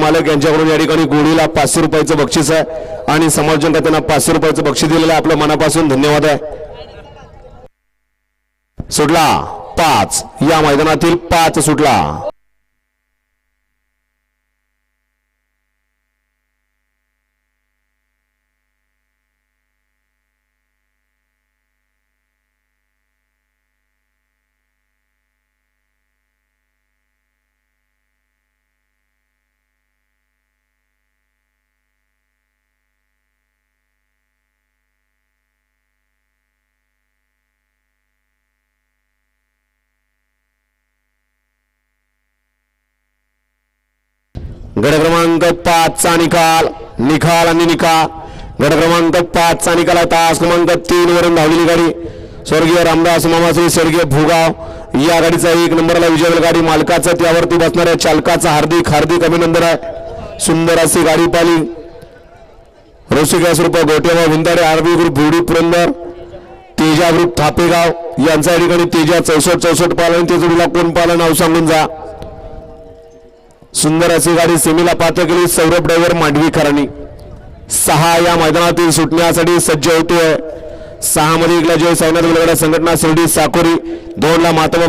मालक यांच्याकडून या ठिकाणी गोडीला 500 रुपयाचं बक्षीस आहे आणि समालोचन त्यांना 500 रुपयाचं बक्षीस दिलेलं आहे. आपल्या मनापासून धन्यवाद आहे. सुटला 5 या मैदानातील 5 सुटला. गट क्रमांक 5 चा निकाल आणि निकाल. गट क्रमांक 5 चा निकाल आहे. तास क्रमांक 3 वरून धावलेली गाडी स्वर्गीय रामदास मामाश्री स्वर्गीय भुगाव या गाडीचा 1 नंबरला विजय गाडी मालकाचा त्यावरती बसणाऱ्या चालकाचा हार्दिक अभिनंदन आहे. सुंदर अशी गाडी पाली. ऋषिकेश रूप गोटेबा विंदाडे आरबी ग्रुप भुडी पुरंदर तेजा ग्रुप थापेगाव यांच्या ठिकाणी तेजा 64 पालन ते जोडीला कोण पालन नाव सांगून जा. सुंदर अशी गाडी सेमीला पात्र केली. सौरभ ड्रायव्हर मांडवीकरांनी 6 या मैदानातील सुटण्यासाठी सज्ज होतोय. 6 मध्ये 1 ला जय साईनाथ संघटना शिर्डी साकोरी, 2 ला महात्मा